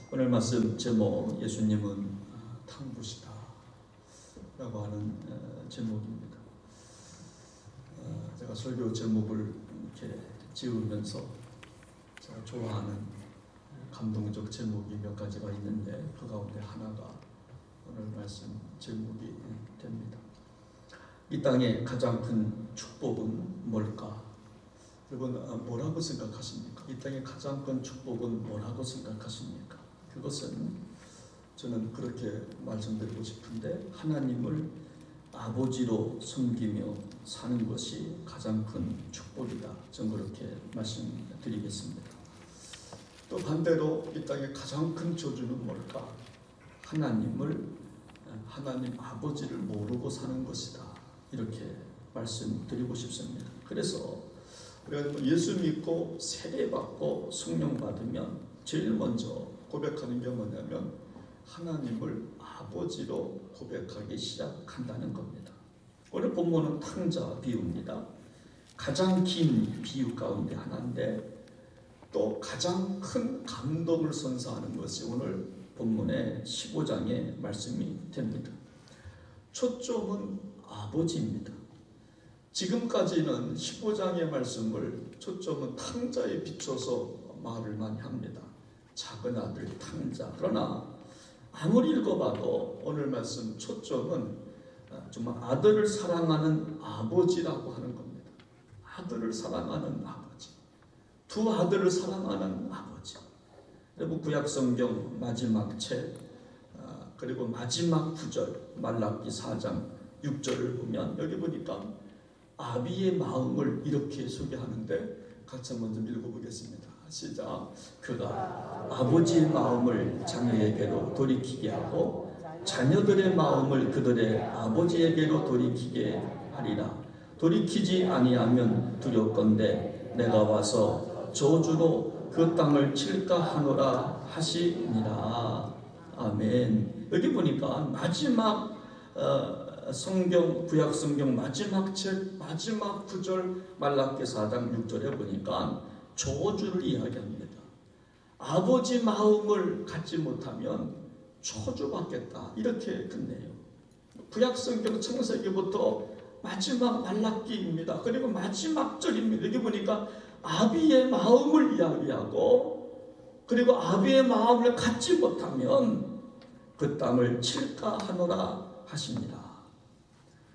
오늘 말씀 제목, 예수님은 탕부시다 라고 하는 제목입니다. 제가 설교 제목을 이렇게 지으면서 제가 좋아하는 감동적 제목이 몇 가지가 있는데 그 가운데 하나가 오늘 말씀 제목이 됩니다. 이 땅의 가장 큰 축복은 뭘까? 여러분 뭐라고 생각하십니까? 이 땅의 가장 큰 축복은 뭐라고 생각하십니까? 그것은 저는 그렇게 말씀드리고 싶은데 하나님을 아버지로 섬기며 사는 것이 가장 큰 축복이다. 저는 그렇게 말씀드리겠습니다. 또 반대로 이 땅의 가장 큰 저주는 뭘까? 하나님 아버지를 모르고 사는 것이다. 이렇게 말씀드리고 싶습니다. 그래서 우리가 예수 믿고 세례받고 성령 받으면 제일 먼저 고백하는 게 뭐냐면 하나님을 아버지로 고백하기 시작한다는 겁니다. 오늘 본문은 탕자 비유입니다. 가장 긴 비유 가운데 하나인데 또 가장 큰 감동을 선사하는 것이 오늘 본문의 15장의 말씀이 됩니다. 초점은 아버지입니다. 지금까지는 15장의 말씀을 초점은 탕자에 비춰서 말을 많이 합니다. 작은 아들 탕자. 그러나 아무리 읽어봐도 오늘 말씀 초점은 정말 아들을 사랑하는 아버지라고 하는 겁니다. 아들을 사랑하는 아버지. 두 아들을 사랑하는 아버지. 그리고 구약성경 마지막 책 그리고 마지막 구절 말라기 4장 6절을 보면 여기 보니까 아비의 마음을 이렇게 소개하는데 같이 한번 좀 읽어보겠습니다. 시작. 그가 아버지의 마음을 자녀에게로 돌이키게 하고 자녀들의 마음을 그들의 아버지에게로 돌이키게 하리라. 돌이키지 아니하면 두렵건대 내가 와서 저주로 그 땅을 칠까 하노라 하시니라. 아멘. 여기 보니까 마지막 성경 구약 성경 마지막 책 마지막 구절 말라기 4장 6절에 보니까 저주를 이야기합니다. 아버지 마음을 갖지 못하면 저주받겠다 이렇게 끝내요. 구약 성경 창세기부터 마지막 말라기입니다. 그리고 마지막 절입니다. 여기 보니까 아비의 마음을 이야기하고 그리고 아비의 마음을 갖지 못하면 그 땅을 칠까 하노라 하십니다.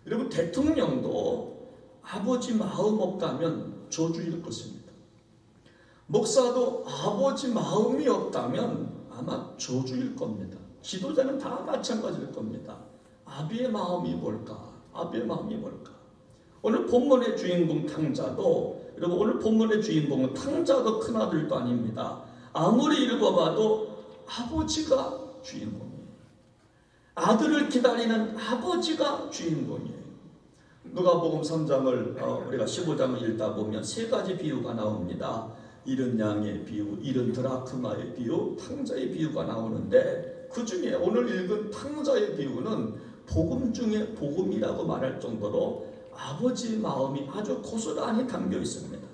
여러분 대통령도 아버지 마음 없다면 저주일 것입니다. 목사도 아버지 마음이 없다면 아마 저주일 겁니다. 지도자는 다 마찬가지일 겁니다. 아비의 마음이 뭘까? 아비의 마음이 뭘까? 오늘 본문의 주인공 탕자도 여러분 오늘 본문의 주인공은 탕자도 큰아들도 아닙니다. 아무리 읽어봐도 아버지가 주인공이에요. 아들을 기다리는 아버지가 주인공이에요. 누가복음 3장을 우리가 15장을 읽다 보면 세 가지 비유가 나옵니다. 잃은 양의 비유, 잃은 드라크마의 비유, 탕자의 비유가 나오는데 그 중에 오늘 읽은 탕자의 비유는 복음 중에 복음이라고 말할 정도로 아버지의 마음이 아주 고스란히 담겨 있습니다.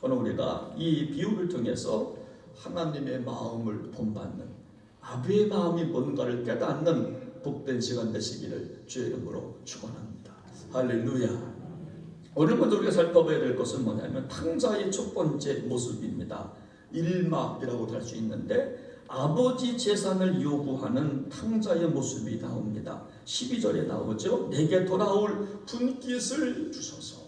오늘 우리가 이 비유를 통해서 하나님의 마음을 본받는 아버지의 마음이 뭔가를 깨닫는 복된 시간 되시기를 주의 이름으로 축원합니다. 할렐루야. 오늘 먼저 우리가 살펴봐야 될 것은 뭐냐면 탕자의 첫 번째 모습입니다. 일막이라고도 할 수 있는데 아버지 재산을 요구하는 탕자의 모습이 나옵니다. 12절에 나오죠. 내게 돌아올 분깃을 주소서.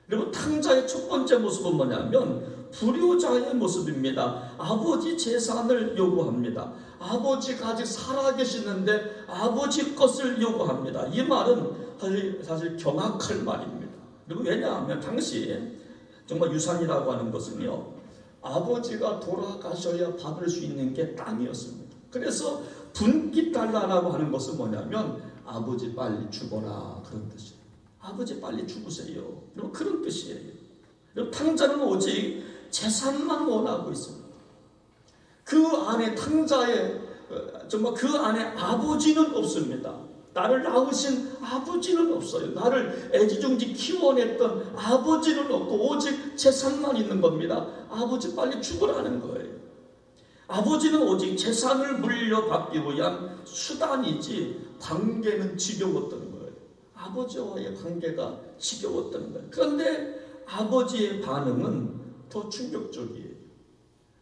그리고 탕자의 첫 번째 모습은 뭐냐면 불효자의 모습입니다. 아버지 재산을 요구합니다. 아버지가 아직 살아계시는데 아버지 것을 요구합니다. 이 말은 사실 경악할 말입니다. 그리고 왜냐하면 당시에 정말 유산이라고 하는 것은요 아버지가 돌아가셔야 받을 수 있는 게 땅이었습니다. 그래서 분깃 달라라고 하는 것은 뭐냐면 아버지 빨리 죽어라 그런 뜻이에요. 아버지 빨리 죽으세요. 그리고 그런 뜻이에요. 그리고 탕자는 오직 재산만 원하고 있습니다. 그 안에 탕자에 정말 그 안에 아버지는 없습니다. 나를 낳으신 아버지는 없어요. 나를 애지중지 키워냈던 아버지는 없고 오직 재산만 있는 겁니다. 아버지 빨리 죽으라는 거예요. 아버지는 오직 재산을 물려받기 위한 수단이지 관계는 지겨웠던 거예요. 아버지와의 관계가 지겨웠던 거예요. 그런데 아버지의 반응은 더 충격적이에요.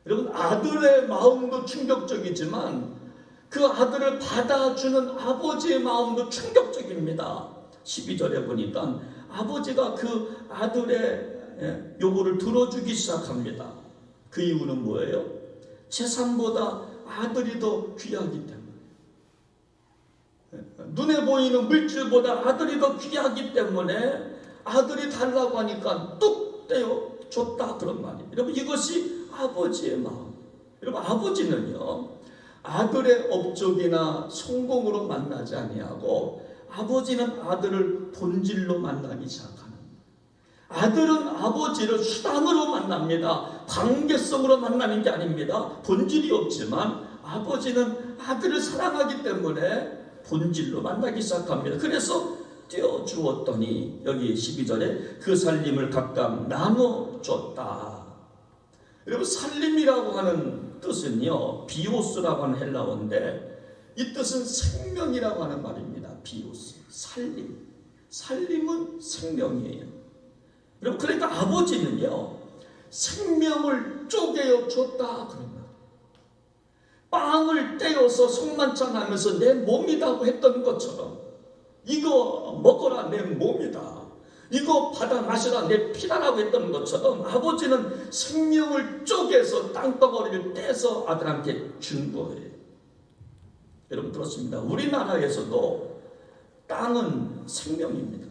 여러분, 아들의 마음도 충격적이지만 그 아들을 받아주는 아버지의 마음도 충격적입니다. 12절에 보니까 아버지가 그 아들의 요구를 들어주기 시작합니다. 그 이유는 뭐예요? 재산보다 아들이 더 귀하기 때문에, 눈에 보이는 물질보다 아들이 더 귀하기 때문에 아들이 달라고 하니까 뚝 떼어 줬다, 그런 말이에요. 여러분, 이것이 아버지의 마음. 여러분, 아버지는요 아들의 업적이나 성공으로 만나지 아니하고 아버지는 아들을 본질로 만나기 시작하는, 아들은 아버지를 수단으로 만납니다. 관계성으로 만나는 게 아닙니다. 본질이 없지만 아버지는 아들을 사랑하기 때문에 본질로 만나기 시작합니다. 그래서 떼어주었더니 여기 12절에 그 살림을 각각 나눠줬다. 여러분, 살림이라고 하는 뜻은요 비오스라고 하는 헬라어인데 이 뜻은 생명이라고 하는 말입니다. 비오스, 살림. 살림은 생명이에요. 여러분, 그러니까 아버지는요 생명을 쪼개어 줬다, 그런 말. 빵을 떼어서 송만찬하면서 내 몸이라고 했던 것처럼, 이거 먹어라 내 몸이다, 이거 받아 마시라 내 피라라고 했던 것처럼 아버지는 생명을 쪼개서 땅덩어리를 떼서 아들한테 준 거예요. 여러분, 그렇습니다. 우리나라에서도 땅은 생명입니다.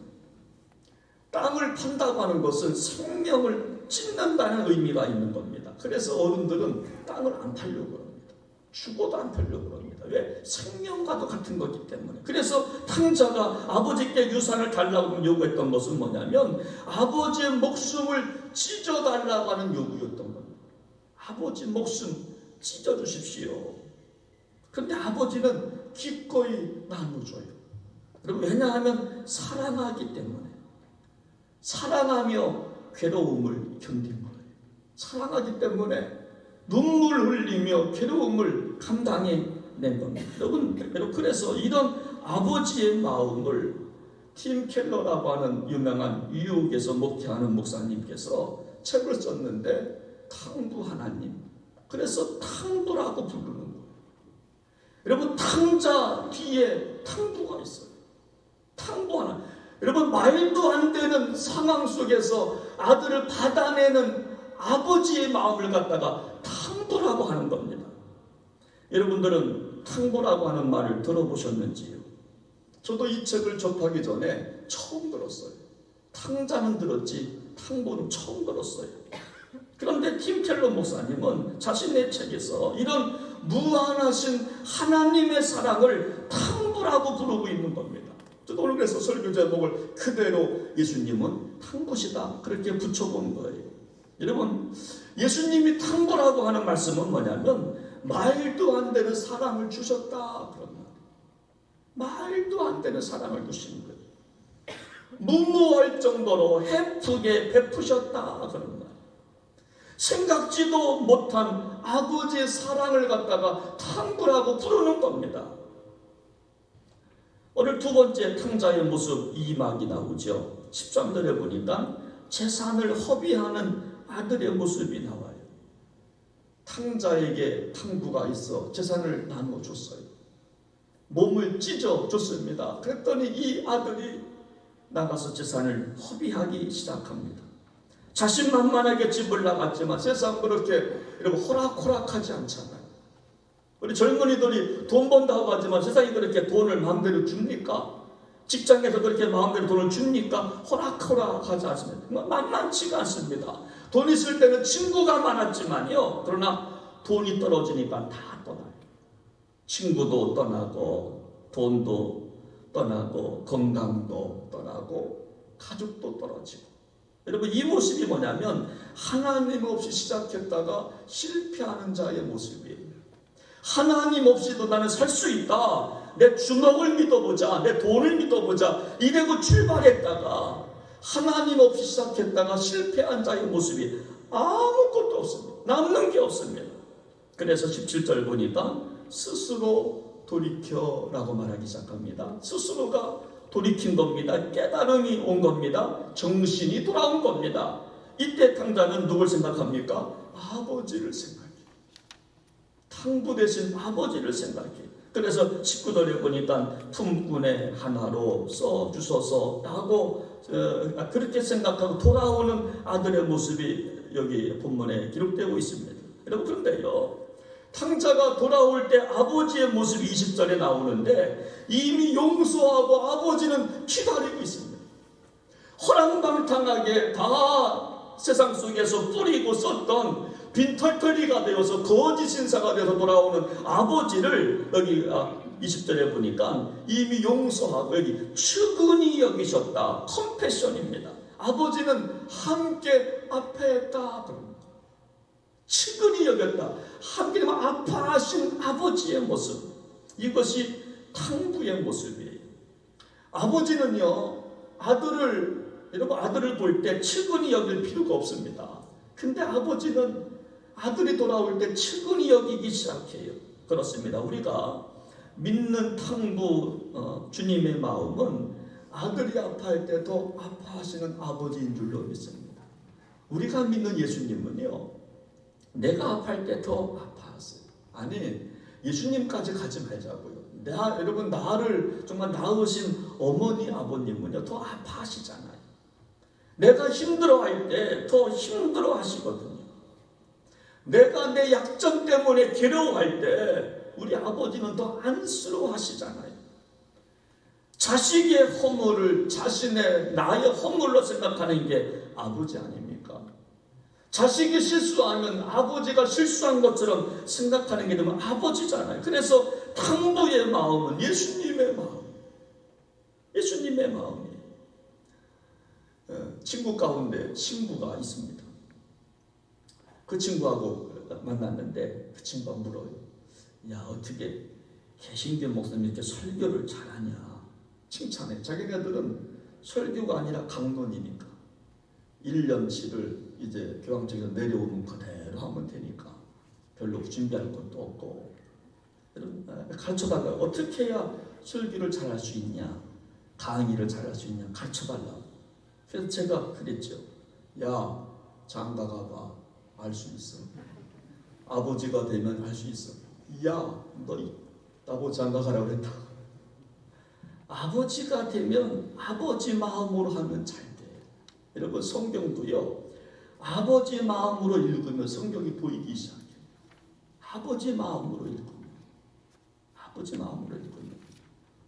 땅을 판다고 하는 것은 생명을 찢는다는 의미가 있는 겁니다. 그래서 어른들은 땅을 안 팔려고 합니다. 죽어도 안 팔려고 합니다. 왜? 생명과도 같은 거기 때문에. 그래서 탕자가 아버지께 유산을 달라고 요구했던 것은 뭐냐면 아버지의 목숨을 찢어달라고 하는 요구였던 겁니다. 아버지 목숨 찢어주십시오. 그런데 아버지는 기꺼이 나눠줘요. 왜냐하면 사랑하기 때문에. 사랑하며 괴로움을 견딘 거예요. 사랑하기 때문에 눈물 흘리며 괴로움을 감당해낸 겁니다. 여러분, 그래서 이런 아버지의 마음을 팀 켈러라고 하는 유명한 뉴욕에서 목회하는 목사님께서 책을 썼는데 탕부 하나님, 그래서 탕부라고 부르는 거예요. 여러분, 탕자 뒤에 탕부가 있어요. 탕부 하나. 여러분, 말도 안 되는 상황 속에서 아들을 받아내는 아버지의 마음을 갖다가 탕부라고 하는 겁니다. 여러분들은 탕부라고 하는 말을 들어보셨는지요? 저도 이 책을 접하기 전에 처음 들었어요. 탕자는 들었지 탕부는 처음 들었어요. 그런데 팀 켈러 목사님은 자신의 책에서 이런 무한하신 하나님의 사랑을 탕부라고 부르고 있는 겁니다. 저도 오늘 그래서 설교 제목을 그대로 예수님은 탕부시다 그렇게 붙여본 거예요. 여러분, 예수님이 탕부라고 하는 말씀은 뭐냐면 말도 안 되는 사랑을 주셨다, 그런 말. 말도 안 되는 사랑을 주신 거예요. 무모할 정도로 헤프게 베푸셨다, 그런 말. 생각지도 못한 아버지의 사랑을 갖다가 탕부라고 부르는 겁니다. 오늘 두 번째 탕자의 모습 이막이 나오죠. 13절에 보니까 재산을 허비하는 아들의 모습이 나와요. 탕자에게 탕부가 있어 재산을 나눠줬어요. 몸을 찢어줬습니다. 그랬더니 이 아들이 나가서 재산을 허비하기 시작합니다. 자신만만하게 집을 나갔지만 세상 그렇게 여러분 호락호락하지 않잖아요. 우리 젊은이들이 돈 번다고 하지만 세상이 그렇게 돈을 마음대로 줍니까? 직장에서 그렇게 마음대로 돈을 줍니까? 호락호락하지 않습니다. 만만치가 않습니다. 돈 있을 때는 친구가 많았지만요, 그러나 돈이 떨어지니까 다 떠나요. 친구도 떠나고 돈도 떠나고 건강도 떠나고 가족도 떨어지고. 여러분, 이 모습이 뭐냐면 하나님 없이 시작했다가 실패하는 자의 모습이에요. 하나님 없이도 나는 살 수 있다, 내 주먹을 믿어보자, 내 돈을 믿어보자 이래고 출발했다가 하나님 없이 시작했다가 실패한 자의 모습이 아무것도 없습니다. 남는 게 없습니다. 그래서 17절 보니까 스스로 돌이켜라고 말하기 시작합니다. 스스로가 돌이킨 겁니다. 깨달음이 온 겁니다. 정신이 돌아온 겁니다. 이때 탕자는 누굴 생각합니까? 아버지를 생각해. 탕부 대신 아버지를 생각해. 그래서 19절에 보니까 품꾼의 하나로 써주소서라고 그렇게 생각하고 돌아오는 아들의 모습이 여기 본문에 기록되고 있습니다. 여러분, 그런데요, 탕자가 돌아올 때 아버지의 모습이 20절에 나오는데 이미 용서하고 아버지는 기다리고 있습니다. 허랑방탕하게 다 세상 속에서 뿌리고 썼던 빈털터리가 되어서 거짓 신사가 되어서 돌아오는 아버지를 여기 20절에 보니까 이미 용서하고 여기 측은히 여기셨다. 컴패션입니다. 아버지는 함께 아파했다. 측은히 여겼다. 함께 아파하신 아버지의 모습. 이것이 탕부의 모습이에요. 아버지는요, 아들을 볼 때 측은히 여길 필요가 없습니다. 근데 아버지는 아들이 돌아올 때 측은히 여기기 시작해요. 그렇습니다. 우리가 믿는 탕부 주님의 마음은 아들이 아파할 때 더 아파하시는 아버지인 줄로 믿습니다. 우리가 믿는 예수님은요, 내가 아파할 때 더 아파하세요. 아니, 예수님까지 가지 말자고요. 여러분, 나를 정말 낳으신 어머니 아버님은요, 더 아파하시잖아요. 내가 힘들어할 때 더 힘들어하시거든요. 내가 내 약점 때문에 괴로워할 때 우리 아버지는 더 안쓰러워하시잖아요. 자식의 허물을 나의 허물로 생각하는 게 아버지 아닙니까? 자식이 실수하면 아버지가 실수한 것처럼 생각하는 게 되면 아버지잖아요. 그래서 탕부의 마음은 예수님의 마음이에요. 친구 가운데 신부가 있습니다. 그 친구하고 만났는데 그 친구가 물어요. 야, 어떻게 개신교 목사님 이렇게 설교를 잘하냐? 칭찬해. 자기네들은 설교가 아니라 강론이니까 1년치를 이제 교황청에서 내려오는 그대로 하면 되니까 별로 준비할 것도 없고, 가르쳐달라고. 어떻게 해야 설교를 잘할 수 있냐, 강의를 잘할 수 있냐 가르쳐달라고. 그래서 제가 그랬죠. 야, 장가 가봐. 알 수 있어. 아버지가 되면 알 수 있어. 야, 너 나보고 장가 가라고 그랬다. 아버지가 되면 아버지 마음으로 하면 잘 돼. 여러분, 성경도요, 아버지 마음으로 읽으면 성경이 보이기 시작해요. 아버지 마음으로 읽으면.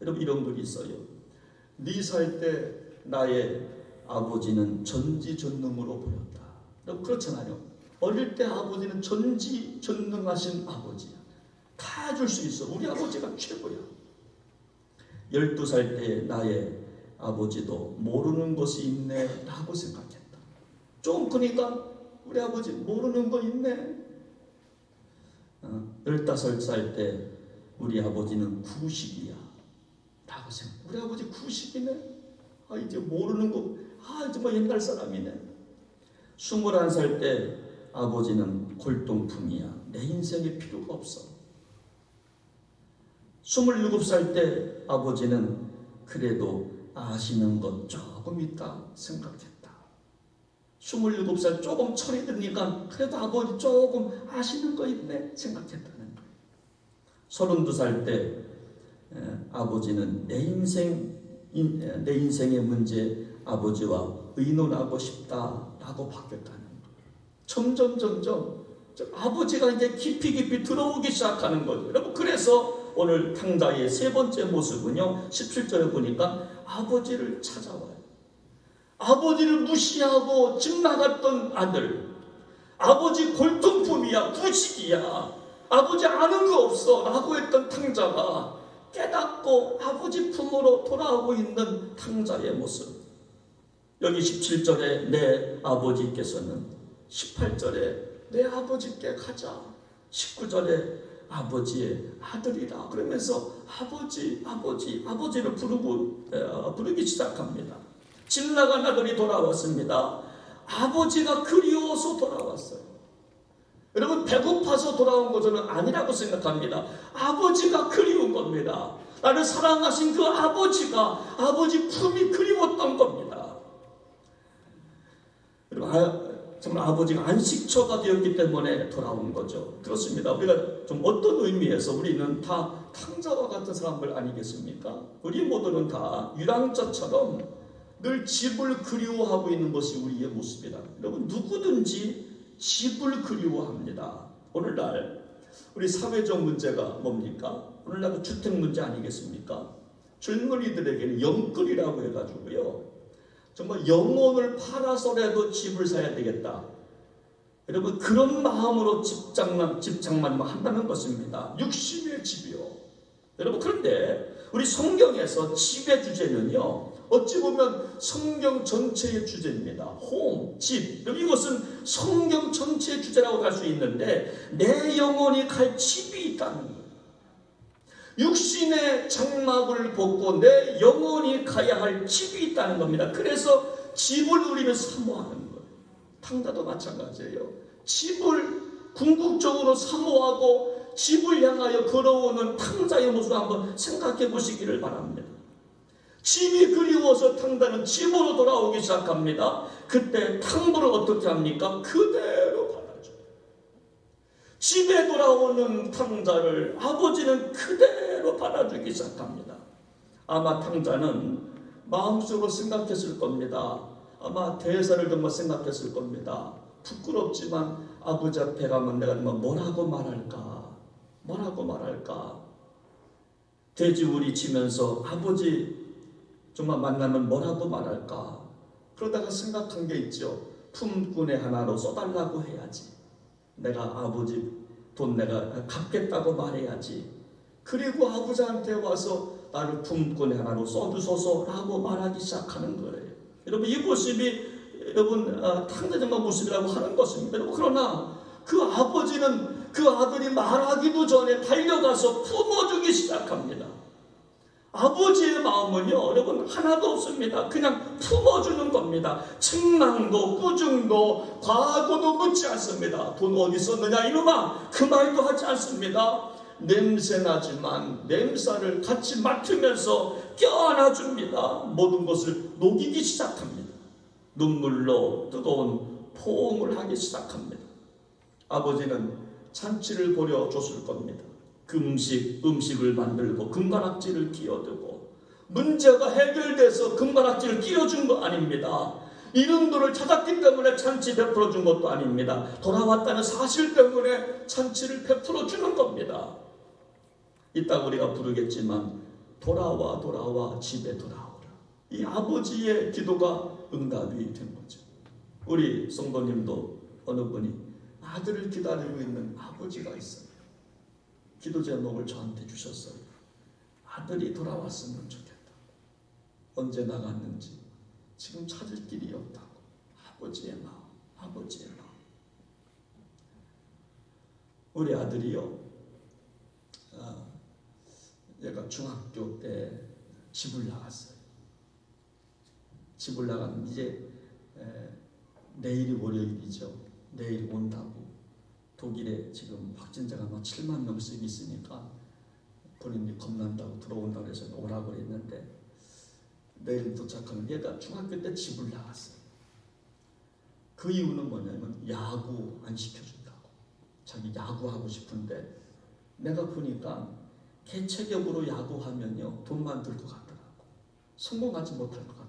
여러분, 이런 글이 있어요. 네 살 때 나의 아버지는 전지전능으로 보였다. 여러분, 그렇잖아요. 어릴 때 아버지는 전지전능하신 아버지야. 다 줄 수 있어. 우리 아버지가 최고야. 12살 때 나의 아버지도 모르는 것이 있네 라고 생각했다. 좀 크니까 우리 아버지 모르는 거 있네. 15살 때 우리 아버지는 구식이야 라고 생각. 우리 아버지 구식이네. 이제 모르는 거, 이제 뭐 옛날 사람이네. 21살 때 아버지는 골동품이야. 내 인생에 필요가 없어. 27살 때 아버지는 그래도 아시는 것 조금 있다 생각했다. 27살 조금 철이 드니까 그래도 아버지 조금 아시는 거 있네 생각했다는 거예요. 32살 때 아버지는 내 인생의 문제 아버지와 의논하고 싶다라고 바뀌었다는 거예요. 점점 아버지가 이제 깊이 들어오기 시작하는 거죠. 여러분, 그래서 오늘 탕자의 세 번째 모습은요, 17절에 보니까 아버지를 찾아와요. 아버지를 무시하고 집 나갔던 아들, 아버지 골동품이야, 부식이야, 아버지 아는 거 없어 라고 했던 탕자가 깨닫고 아버지 품으로 돌아오고 있는 탕자의 모습. 여기 17절에 내 아버지께서는, 18절에 내 아버지께 가자, 19절에 아버지의 아들이라 그러면서 아버지를 부르기 시작합니다. 집 나간 아들이 돌아왔습니다. 아버지가 그리워서 돌아왔어요. 여러분, 배고파서 돌아온 것은 아니라고 생각합니다. 아버지가 그리운 겁니다. 나를 사랑하신 그 아버지가, 아버지 품이 그리웠던 겁니다. 여러분, 정말 아버지가 안식처가 되었기 때문에 돌아온 거죠. 그렇습니다. 우리가 좀 어떤 의미에서 우리는 다 탕자와 같은 사람들 아니겠습니까? 우리 모두는 다 유랑자처럼 늘 집을 그리워하고 있는 것이 우리의 모습이다. 여러분, 누구든지 집을 그리워합니다. 오늘날 우리 사회적 문제가 뭡니까? 오늘날 주택 문제 아니겠습니까? 젊은이들에게는 영끌이라고 해가지고요, 정말 영혼을 팔아서라도 집을 사야 되겠다. 여러분, 그런 마음으로 집장만 한다는 것입니다. 육신의 집이요. 여러분, 그런데 우리 성경에서 집의 주제는요, 어찌 보면 성경 전체의 주제입니다. 홈, 집. 이것은 성경 전체의 주제라고 할 수 있는데, 내 영혼이 갈 집이 있다는 거예요. 육신의 장막을 벗고 내 영혼이 가야 할 집이 있다는 겁니다. 그래서 집을 우리는 사모하는 거예요. 탕자도 마찬가지예요. 집을 궁극적으로 사모하고 집을 향하여 걸어오는 탕자의 모습을 한번 생각해 보시기를 바랍니다. 집이 그리워서 탕자는 집으로 돌아오기 시작합니다. 그때 탕부를 어떻게 합니까? 그대로 받아줘요. 집에 돌아오는 탕자를 아버지는 그대로 받아주기 시작합니다. 아마 탕자는 마음속으로 생각했을 겁니다. 아마 대사를 정말 생각했을 겁니다. 부끄럽지만 아버지 앞에 가면 내가 정말 뭐라고 말할까? 뭐라고 말할까? 돼지우리 치면서 아버지 정말 만나면 뭐라고 말할까? 그러다가 생각한 게 있죠. 품꾼에 하나로 써달라고 해야지. 내가 아버지 돈 내가 갚겠다고 말해야지. 그리고 아버지한테 와서 나를 품꾼에 하나로 써주소서라고 말하기 시작하는 거예요. 여러분, 이 모습이 여러분 탕자정말 모습이라고 하는 것입니다. 여러분, 그러나 그 아버지는 그 아들이 말하기도 전에 달려가서 품어주기 시작합니다. 아버지의 마음은요, 여러분, 하나도 없습니다. 그냥 품어주는 겁니다. 책망도 꾸중도 과거도 묻지 않습니다. 돈 어디 썼느냐 이놈아, 그 말도 하지 않습니다. 냄새나지만 냄새를 같이 맡으면서 껴안아줍니다. 모든 것을 녹이기 시작합니다. 눈물로 뜨거운 포옹을 하기 시작합니다. 아버지는 잔치를 벌여줬을 겁니다. 음식을 만들고 금관악지를 끼워두고, 문제가 해결돼서 금관악지를 끼워준 거 아닙니다. 이른도를 찾았기 때문에 잔치 베풀어 준 것도 아닙니다. 돌아왔다는 사실 때문에 잔치를 베풀어 주는 겁니다. 이따 우리가 부르겠지만 돌아와 집에 돌아오라. 이 아버지의 기도가 응답이 된 거죠. 우리 성도님도 어느 분이 아들을 기다리고 있는 아버지가 있어요. 기도 제목을 저한테 주셨어요. 아들이 돌아왔으면 좋겠다. 언제 나갔는지 지금 찾을 길이 없다고. 아버지의 마음, 아버지의 마음. 우리 아들이요, 얘가 중학교 때 집을 나갔어요. 집을 나갔는데 이제 내일이 월요일이죠. 내일 온다고. 독일에 지금 확진자가 막 7만 명씩 있으니까 본인이 겁난다고 들어온다고 해서 오라고 했는데, 내일 도착하면 얘가 중학교 때 집을 나갔어요. 그 이유는 뭐냐면 야구 안 시켜준다고. 자기 야구하고 싶은데 내가 보니까 개체격으로 야구하면요 돈만 들 것 같더라고. 성공하지 못할 것 같더라고.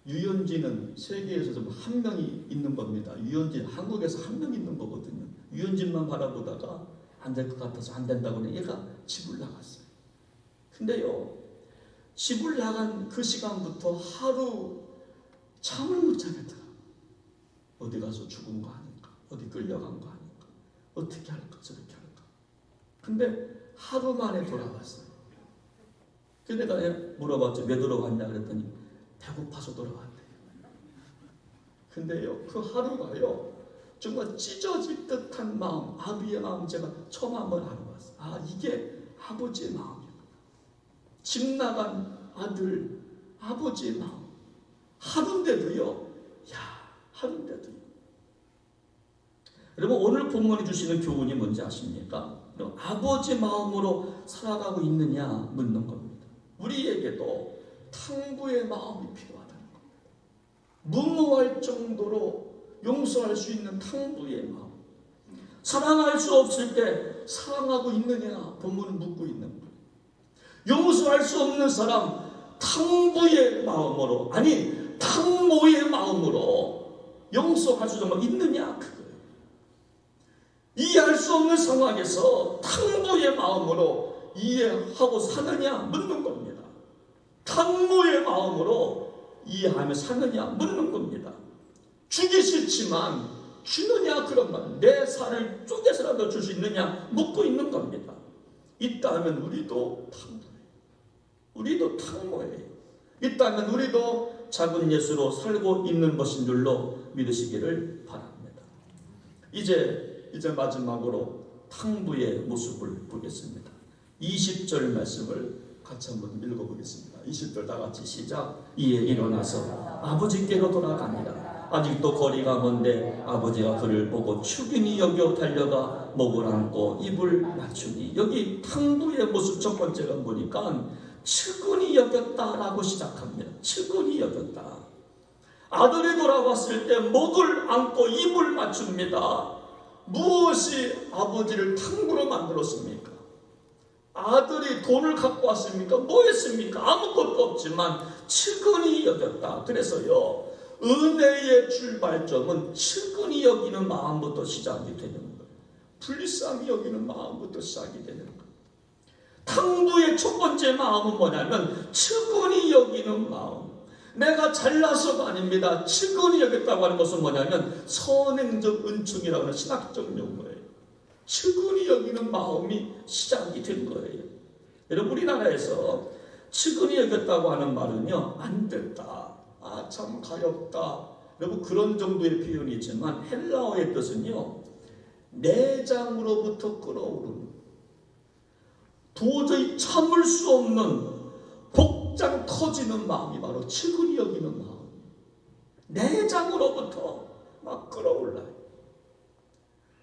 유현진은 세계에서 좀 한 명이 있는 겁니다. 유현진, 한국에서 한 명 있는 거거든요. 유현진만 바라보다가 안 될 것 같아서 안 된다고 얘가 집을 나갔어요. 근데요, 집을 나간 그 시간부터 하루 잠을 못 자겠더라고. 어디 가서 죽은 거 아닌가? 어디 끌려간 거 아닌가? 어떻게 할까? 저렇게 할까? 근데 하루 만에 돌아왔어요. 그래서 내가 물어봤죠. 왜 돌아왔냐 그랬더니 배고파서 돌아왔대. 근데요, 그 하루가요, 정말 찢어질 듯한 마음, 아비의 마음 제가 처음 한번 알아봤어요. 아, 이게 아버지의 마음이구나. 집 나간 아들, 아버지의 마음. 하루인데도요, 하루인데도요. 여러분 오늘 본문이 주시는 교훈이 뭔지 아십니까? 아버지 마음으로 살아가고 있느냐 묻는 겁니다. 우리에게도 탕부의 마음이 필요하다는 겁니다. 무모할 정도로 용서할 수 있는 탕부의 마음. 사랑할 수 없을 때 사랑하고 있느냐 본문은 묻고 있는 거예요. 용서할 수 없는 사람 탕부의 마음으로, 아니 탕모의 마음으로 용서할 수 있느냐 그거예요. 이해할 수 없는 상황에서 탕모의 마음으로 이해하고 사느냐 묻는 겁니다. 탕모의 마음으로 이해하며 사느냐 묻는 겁니다. 주기 싫지만 주느냐 그런 말, 내 살을 쪼개서라도 줄 수 있느냐 묻고 있는 겁니다. 있다면 우리도 탕모예요. 우리도 탕모예요. 있다면 우리도 작은 예수로 살고 있는 것인 줄로 믿으시기를 바랍니다. 이제 마지막으로 탕부의 모습을 보겠습니다. 20절 말씀을 같이 한번 읽어보겠습니다. 20절 다 같이 시작. 이에 일어나서 아버지께로 돌아갑니다. 아직도 거리가 먼데 아버지가 그를 보고 축인이 여겨 달려가 목을 안고 입을 맞추니, 여기 탕부의 모습 첫 번째가 보니까 측은히 여겼다라고 시작합니다. 측은히 여겼다. 아들이 돌아왔을 때 목을 안고 입을 맞춥니다. 무엇이 아버지를 탕부로 만들었습니까? 아들이 돈을 갖고 왔습니까? 뭐 했습니까? 아무것도 없지만 측은히 여겼다. 그래서요, 은혜의 출발점은 측은히 여기는 마음부터 시작이 되는 거예요. 불쌍히 여기는 마음부터 시작이 되는 거예요. 탕부의 첫 번째 마음은 뭐냐면 측은히 여기는 마음. 내가 잘나서가 아닙니다. 측은히 여겼다고 하는 것은 뭐냐면 선행적 은총이라고 하는 신학적 용어예요. 측은히 여기는 마음이 시작이 된 거예요. 여러분 우리나라에서 측은히 여겼다고 하는 말은요, 안 됐다, 아 참 가엽다, 여러분 그런 정도의 표현이지만 헬라어의 뜻은요, 내장으로부터 끓어오르는, 도저히 참을 수 없는 복장 터지는 마음이 바로 측은히 여기는 마음. 내장으로부터 막 끓어올라요.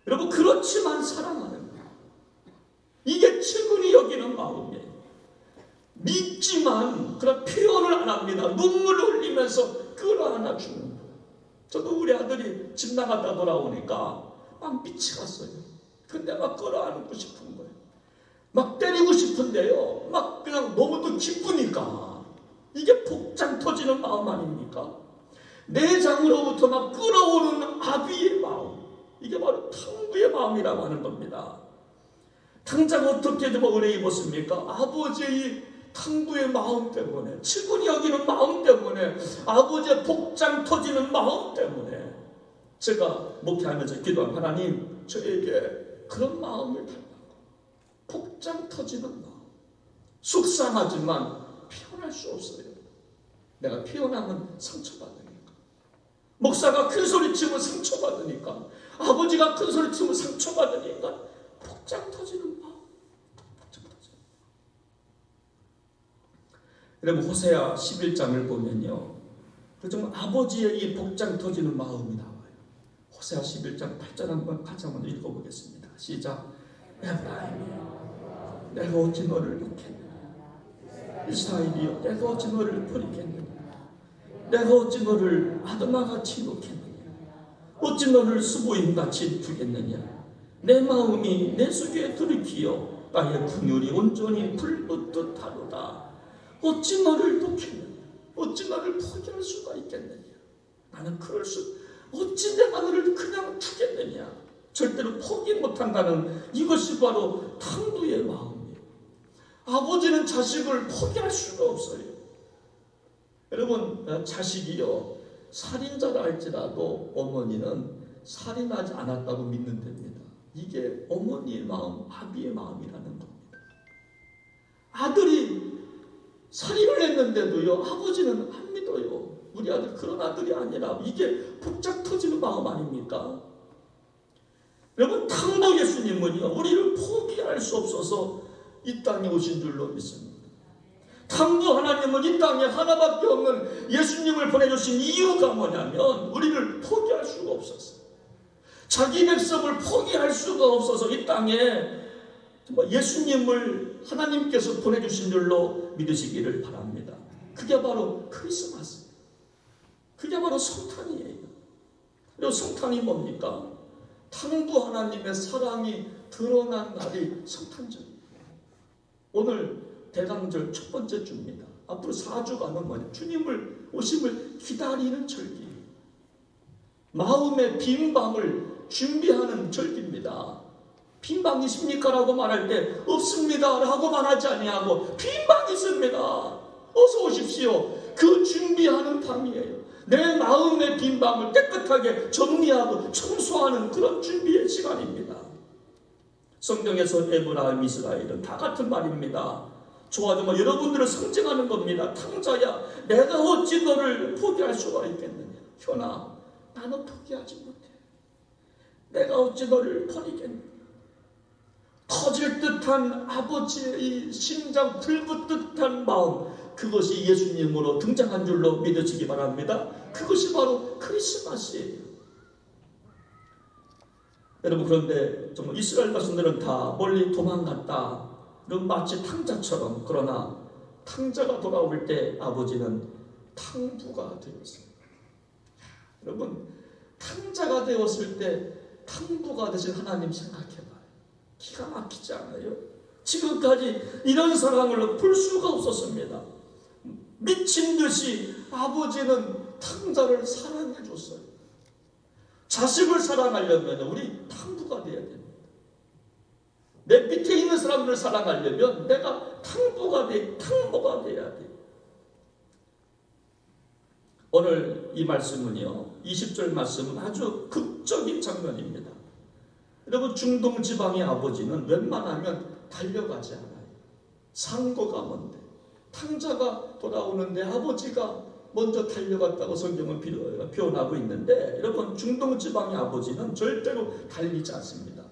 여러분 그렇지만 사랑하는 마음, 이게 측은히 여기는 마음이에요. 믿지만 그런 표현을 안 합니다. 눈물을 흘리면서 끌어안아 주는 거예요. 저도 우리 아들이 집 나갔다 돌아오니까 막 미치겠어요. 근데 막 끌어안고 싶은 거예요. 막 때리고 싶은데요, 막 그냥 너무 또 기쁘니까. 이게 복장 터지는 마음 아닙니까? 내장으로부터 막 끌어오르는 아비의 마음, 이게 바로 탕부의 마음이라고 하는 겁니다. 당장 어떻게 좀 은혜 입었습니까? 아버지의 탕부의 마음 때문에, 측은히 여기는 마음 때문에, 아버지의 복장 터지는 마음 때문에 제가 목회하면서 기도한 하나님, 저에게 그런 마음을 달라고. 복장 터지는 마음. 속상하지만 표현할 수 없어요. 내가 표현하면 상처받으니까. 목사가 큰 소리 치면 상처받으니까. 아버지가 큰 소리 치면 상처받으니까. 복장 터지는 마음. 복장 터지는 마음. 여러분 호세아 11장을 보면요, 정말 아버지의 이 복장 터지는 마음이 나와요. 호세아 11장 8절 한번 같이 한번 읽어보겠습니다. 시작. 에브라임이여, 내가 어찌 너를 놓겠느냐. 이스라엘이여, 내가 어찌 너를 버리겠느냐. 내가 어찌 너를 아드마같이 놓겠느냐. 어찌 너를 수보임같이 두겠느냐. 내 마음이 내 속에 들이키어 나의 분율이 온전히 불붙듯 하도다. 어찌 너를 놓겠느냐. 어찌 너를 포기할 수가 있겠느냐. 나는 그럴 수, 어찌 내가 너를 그냥 두겠느냐. 절대로 포기 못한다는, 이것이 바로 탕부의 마음이에요. 아버지는 자식을 포기할 수가 없어요. 여러분 자식이요, 살인자라 할지라도 어머니는 살인하지 않았다고 믿는 됩니다. 이게 어머니의 마음, 아비의 마음이라는 겁니다. 아들이 살인을 했는데도요, 아버지는 안 믿어요. 우리 아들 그런 아들이 아니라. 이게 복장 터지는 마음 아닙니까? 여러분 탕부 예수님은요, 우리를 포기할 수 없어서 이 땅에 오신 줄로 믿습니다. 탕부 하나님은 이 땅에 하나밖에 없는 예수님을 보내주신 이유가 뭐냐면 우리를 포기할 수가 없었어요. 자기 백성을 포기할 수가 없어서 이 땅에 예수님을 하나님께서 보내주신 줄로 믿으시기를 바랍니다. 그게 바로 크리스마스, 그게 바로 성탄이에요. 그리고 성탄이 뭡니까? 탕부 하나님의 사랑이 드러난 날이 성탄절이에요. 오늘 대강절 첫 번째 주입니다. 앞으로 4주간은 주님을 오심을 기다리는 절기예요. 마음의 빈 방을 준비하는 절기입니다. 빈 방 있습니까? 라고 말할 때 없습니다 라고 말하지 아니하고 빈 방 있습니다, 어서 오십시오, 그 준비하는 방이에요. 내 마음의 빈 방을 깨끗하게 정리하고 청소하는 그런 준비의 시간입니다. 성경에서 에브라임, 이스라엘은 다 같은 말입니다. 좋아하지만 여러분들을 상징하는 겁니다. 탕자야, 내가 어찌 너를 포기할 수가 있겠느냐. 현아, 나는 포기하지 못해. 내가 어찌 너를 버리겠느냐. 터질 듯한 아버지의 이 심장 불붙듯한 마음, 그것이 예수님으로 등장한 줄로 믿으시기 바랍니다. 그것이 바로 크리스마스예요. 여러분, 그런데 정말 이스라엘 백성들은 다 멀리 도망갔다, 마치 탕자처럼. 그러나 탕자가 돌아올 때 아버지는 탕부가 되었어요. 여러분, 탕자가 되었을 때 탕부가 되신 하나님 생각해봐요. 기가 막히지 않아요? 지금까지 이런 사랑을 볼 수가 없었습니다. 미친 듯이 아버지는 탕자를 사랑해 줬어요. 자식을 사랑하려면 우리 탕부가 돼야 됩니다. 내 밑에 있는 사람들을 사랑하려면 내가 탕부가 돼야 돼. 오늘 이 말씀은요, 20절 말씀은 아주 극적인 장면입니다. 여러분, 중동 지방의 아버지는 웬만하면 달려가지 않아요. 상고가 먼데 탕자가 돌아오는데 아버지가 먼저 달려갔다고 성경은 표현하고 있는데, 여러분, 중동 지방의 아버지는 절대로 달리지 않습니다.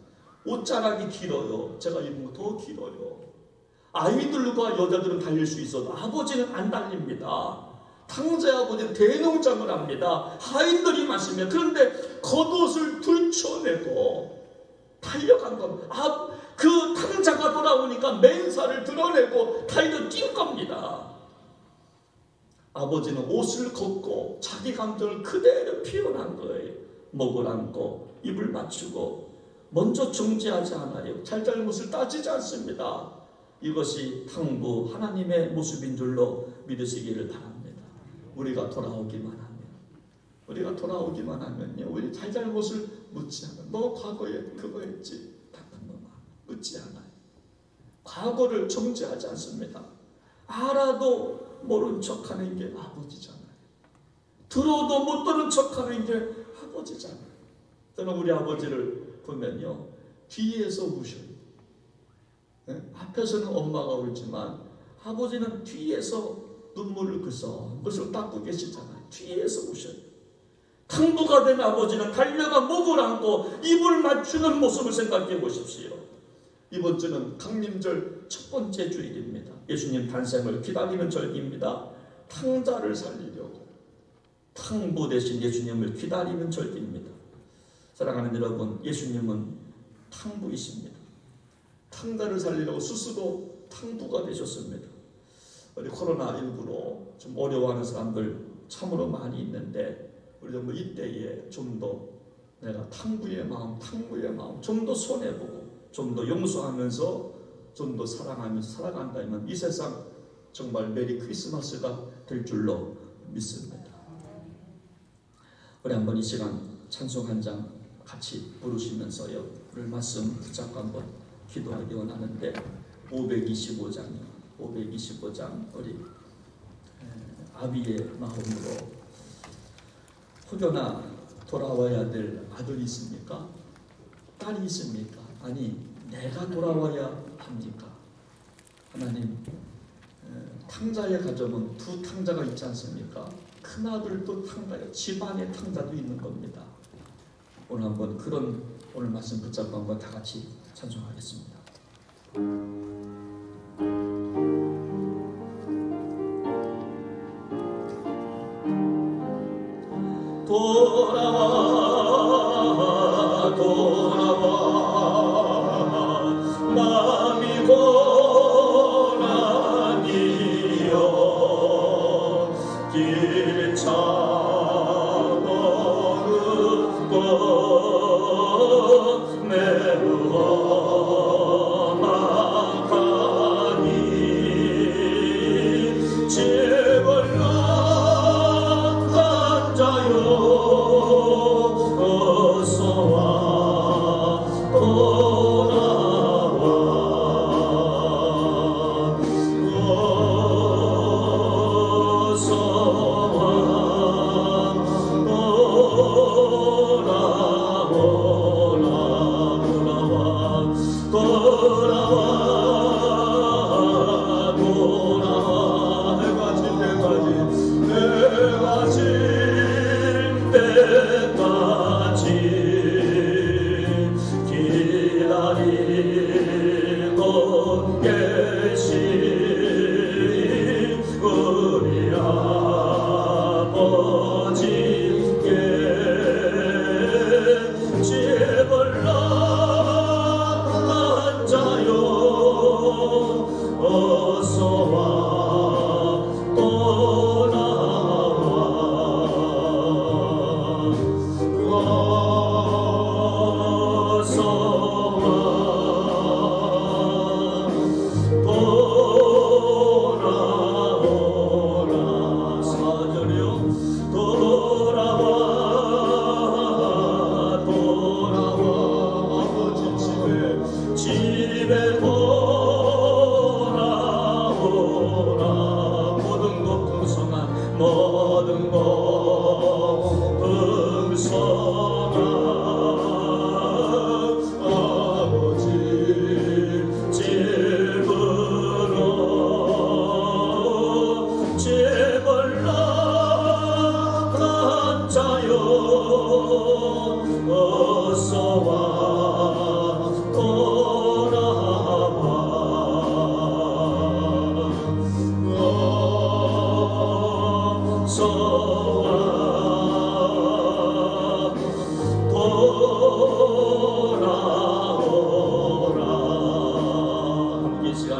옷자락이 길어요. 제가 입은 거 더 길어요. 아이들과 여자들은 달릴 수 있어도 아버지는 안 달립니다. 탕자의 아버지는 대농장을 합니다. 아이들이 마시면. 그런데 겉옷을 들춰내고 달려간 겁니다. 그 탕자가 돌아오니까 맨살을 드러내고 달려 뛴 겁니다. 아버지는 옷을 걷고 자기 감정을 그대로 표현한 거예요. 목을 안고 입을 맞추고 먼저 정죄하지 않아요. 잘잘못을 따지지 않습니다. 이것이 탕부 하나님의 모습인 줄로 믿으시기를 바랍니다. 우리가 돌아오기만 하면요, 우리 잘잘못을 묻지 않아요. 너 과거에 그거 했지? 나쁜 놈아, 묻지 않아요. 과거를 정죄하지 않습니다. 알아도 모른 척하는 게 아버지잖아요. 들어도 못 들은 척하는 게 아버지잖아요. 저는 우리 아버지를 보면요, 뒤에서 우셔요. 앞에서는 엄마가 울지만 아버지는 뒤에서 눈물을 그슬그슬 닦고 계시잖아요. 뒤에서 우셔요. 탕부가 된 아버지는 달려가 목을 안고 입을 맞추는 모습을 생각해 보십시오. 이번 주는 강림절 첫 번째 주일입니다. 예수님 탄생을 기다리는 절기입니다. 탕자를 살리려고 탕부 대신 예수님을 기다리는 절기입니다. 사랑하는 여러분, 예수님은 탕부이십니다. 탕자를 살리려고 스스로 탕부가 되셨습니다. 우리 코로나19로 좀 어려워하는 사람들 참으로 많이 있는데, 우리도 이때에 좀 더 내가 탕부의 마음 좀 더 손해보고 좀 더 용서하면서 좀 더 사랑하면서 살아간다면 이 세상 정말 메리 크리스마스가 될 줄로 믿습니다. 우리 한번 이 시간 찬송 한 장 같이 부르시면서요, 오늘 말씀 붙잡고 한번 기도하기 원하는데, 525장 우리 아비의 마음으로, 혹여나 돌아와야 될 아들이 있습니까? 딸이 있습니까? 아니, 내가 돌아와야 합니까? 하나님, 탕자의 가정은 두 탕자가 있지 않습니까? 큰아들도 탕자예요. 집안의 탕자도 있는 겁니다. 오늘 한번 그런 오늘 말씀 붙잡고 한번 다 같이 찬송하겠습니다. 돌아와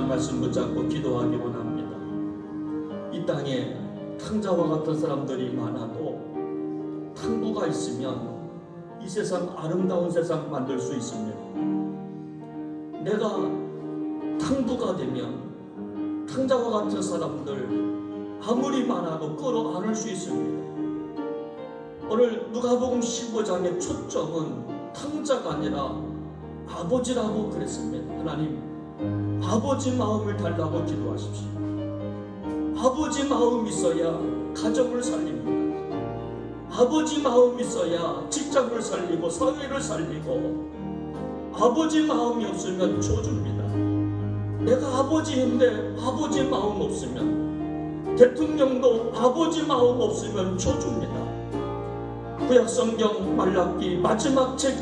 시간 말씀 붙잡고 기도하기 원합니다. 이 땅에 탕자와 같은 사람들이 많아도 탕부가 있으면 이 세상 아름다운 세상 만들 수 있습니다. 내가 탕부가 되면 탕자와 같은 사람들 아무리 많아도 끌어안을 수 있습니다. 오늘 누가복음 15장의 초점은 탕자가 아니라 아버지라고 그랬습니다. 하나님, 아버지 마음을 달라고 기도하십시오. 아버지 마음이 있어야 가정을 살립니다. 아버지 마음이 있어야 직장을 살리고 사회를 살리고, 아버지 마음이 없으면 저주입니다. 내가 아버지인데 아버지 마음 없으면, 대통령도 아버지 마음 없으면 저주입니다. 구약성경 말라기 마지막 절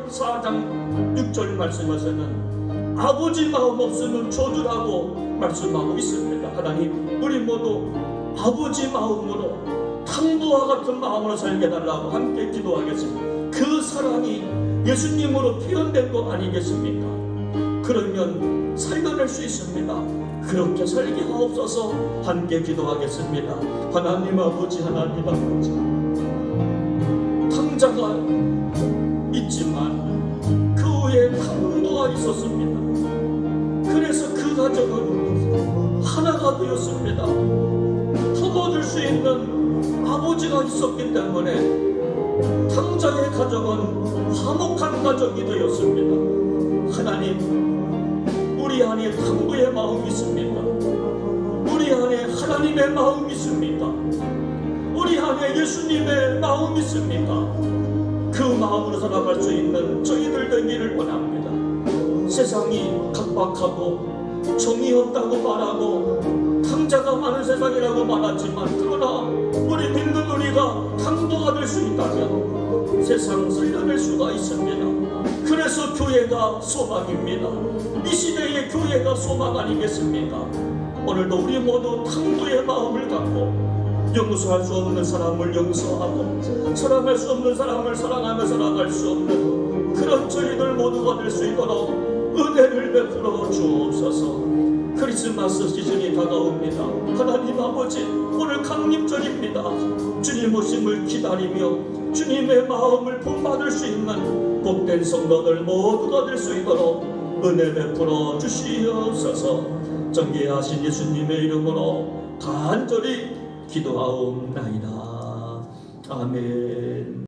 4장 6절 말씀에서는 아버지 마음 없으면 저주라고 말씀하고 있습니다. 하나님, 우리 모두 아버지 마음으로 탕부와 같은 마음으로 살게 달라고 함께 기도하겠습니다. 그 사랑이 예수님으로 표현된 것 아니겠습니까? 그러면 살려낼 수 있습니다. 그렇게 살게 하옵소서. 함께 기도하겠습니다. 하나님 아버지, 하나님 아버지, 탕자가 있지만 그 후에 탕부가 있었습니다. 그래서 그 가정은 하나가 되었습니다. 품어줄 수 있는 아버지가 있었기 때문에 탕자의 가정은 화목한 가정이 되었습니다. 하나님, 우리 안에 탕부의 마음이 있습니까? 우리 안에 하나님의 마음이 있습니까? 우리 안에 예수님의 마음이 있습니까? 그 마음으로 살아갈 수 있는 저희들 되기를 원합니다. 세상이 각박하고 정이 없다고 말하고 탕자가 많은 세상이라고 말하지만, 그러나 우리 믿는 우리가 탕부가 될 수 있다면 세상을 살려낼 수가 있습니다. 그래서 교회가 소망입니다. 이 시대의 교회가 소망 아니겠습니까? 오늘도 우리 모두 탕부의 마음을 갖고 용서할 수 없는 사람을 용서하고 사랑할 수 없는 사람을 사랑하며 살아갈 수 없는 그런 저희들 모두가 될 수 있도록 은혜를 베풀어 주옵소서. 크리스마스 시즌이 다가옵니다. 하나님 아버지, 오늘 강림절입니다. 주님 오심을 기다리며 주님의 마음을 본받을 수 있는 복된 성도들 모두가 될 수 있도록 은혜 베풀어 주시옵소서. 존귀하신 예수님의 이름으로 간절히 기도하옵나이다. 아멘.